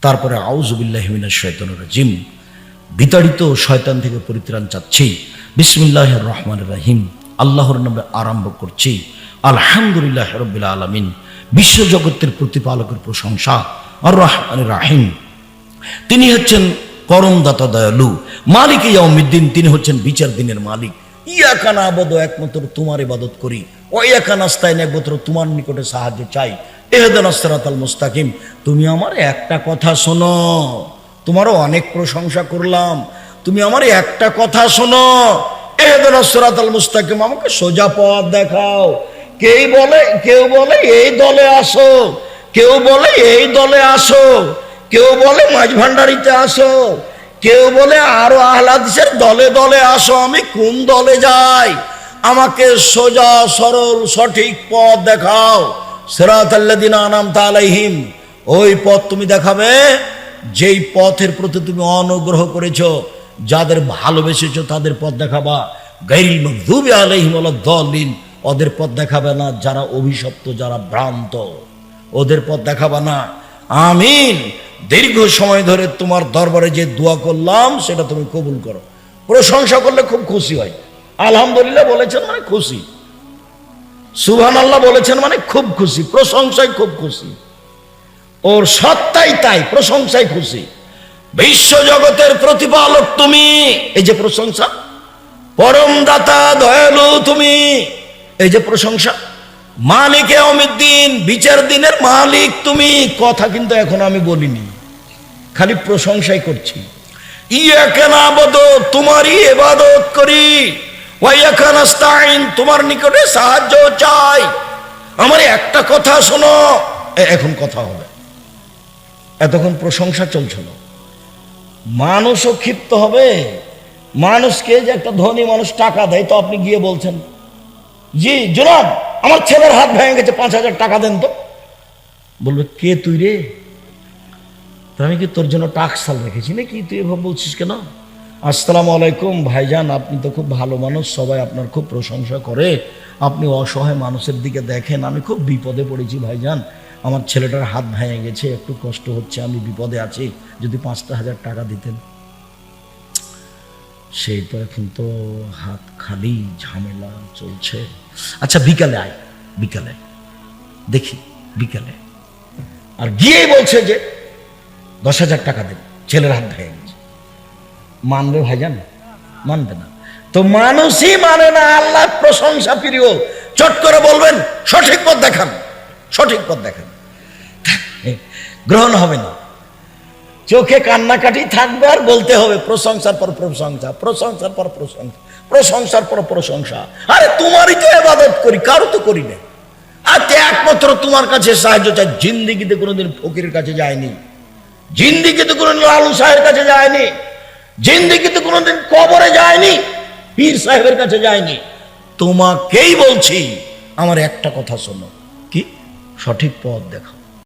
তারপরে আউযু বিল্লাহি মিনাশ শাইতানির রাজিম, বিতাড়িত শয়তান থেকে পরিত্রাণ চাচ্ছি। বিসমিল্লাহির রহমানির রহিম, আল্লাহর নামে আরম্ভ করছি। আলহামদুলিল্লাহি রাব্বিল আলামিন, বিশ্বজগতের প্রতিপালকের প্রশংসা। আর রহমানির রহিম, তিনি হচ্ছেন করমদাতা দয়ালু। মালিক ইয়াউমিদ্দিন, তিনি হচ্ছেন বিচার দিনের মালিক। ইয়াকা না'বুদু, একমাত্র তোমার ইবাদত করি। ওয়া ইয়াকা নাস্তাইন, একমাত্র তোমার নিকটে সাহায্য চাই। ইহদিনাস সিরাতাল মুস্তাকিম, তুমি আমার একটা কথা শোনো। তোমারও অনেক প্রশংসা করলাম, তুমি আমার একটা কথা শোনো। ইহদিনাস সিরাতাল মুস্তাকিম, আমাকে সোজা পথ দেখাও। কেউ বলে এই দলে আসো, কেউ বলে এই দলে আসো, কেউ বলে মাঝ ভান্ডারিতে আসো, কেউ বলে আরো আহলে হাদিসের দলে দলে আসো। আমি কোন দলে যাই? আমাকে সোজা সরল সঠিক পথ দেখাও। সিরাতাল্লাযিনা আনআমতা আলাইহিম, ওই পথ তুমি দেখাবে যেই পথের প্রতি তুমি অনুগ্রহ করেছো, যাদের ভালোবেসেছো তাদের পথ দেখাবা। গায়রিল মাগযুবি আলাইহিম ওয়ালাদ-দাল্লিন, ওদের পথ দেখাবে না যারা অভিশপ্ত, যারা ভ্রান্ত, ওদের পথ দেখাবা না। আমিন। দীর্ঘ সময় ধরে তোমার দরবারে যে দোয়া করলাম সেটা তুমি কবুল করো। প্রশংসা করলে খুব খুশি হয়। আলহামদুলিল্লাহ বলেছেন মানে খুশি, সুবহানাল্লাহ বলেছেন মানে খুব খুশি, প্রশংসায় খুব খুশি। ওর সত্তাই তাই, প্রশংসায় খুশি। বিশ্বজগতের প্রতিপালক তুমি, এই যে প্রশংসা। পরম দাতা দয়ালু তুমি, এই যে প্রশংসা। মালিক ইয়াউমিদ্দিন, বিচার দিনের মালিক তুমি। কথা কিন্তু এখন আমি বলিনি, খালি প্রশংসাই করছি। ইয়াকা না'বুদু, তোমারই ইবাদত করি। ওয়া ইয়াকা নাস্তাইন, তোমার নিকটে সাহায্য চাই। আমার একটা কথা শোনো। এখন কথা হবে, এতক্ষণ প্রশংসা চলছিল। মানুষও ক্ষিপ্ত হবে। মানুষকে যে একটা ধনী মানুষ টাকা দেয়, তো আপনি গিয়ে বলছেন জি জনাব আমার ছেলের হাত ভেঙে গেছে, 5,000 টাকা দেন তো। বলবে কে তুই রে? আমি কি তোর জন্য টাকশাল রেখেছি নাকি? তুই এভাবে বলছিস কেন? আসসালামু আলাইকুম ভাইজান, আপনি তো খুব ভালো মানুষ, সবাই আপনার খুব প্রশংসা করে, আপনি অসহায় মানুষের দিকে দেখেন। আমি খুব বিপদে পড়েছি ভাইজান, আমার ছেলেটার হাত ভেঙে গেছে, একটু কষ্ট হচ্ছে, আমি বিপদে আছি, যদি 5,000 টাকা দিতেন। সেই তো এখন তো হাত খালি, ঝামেলা চলছে। আচ্ছা বিকালে আয়, বিকালে দেখি, বিকালে। আর গিয়েই বলছে যে 10,000 টাকা দেন, ছেলের হাত ভেঙে গেছে। মানবে ভাইজান? মানবে না। তো মানুষই মানে না, আল্লাহ প্রশংসা প্রিয়। চট করে বলবেন সঠিক পথ দেখান, সঠিক পথ দেখান, গ্রহণ হবে না। চোখে কান্নাকাটি থাকবে আর বলতে হবে প্রশংসার পর প্রশংসা, প্রশংসার পর প্রশংসা, প্রশংসার পর প্রশংসা। আরে তোমারই তো ইবাদত করি, কারো তো করি না। আর একমাত্র তোমার কাছে সাহায্য চাই। জিন্দিগিতে কোনোদিন ফকিরের কাছে যায়নি, জিন্দিগিতে কোনোদিন লালু সাহেবের কাছে যায়নি, জিন্দিগিতে কোনোদিন কবরে যায়নি, পীর সাহেবের কাছে যায়নি। তোমাকেই বলছি আমার একটা কথা শোনো। কি? সঠিক পথ দেখাও।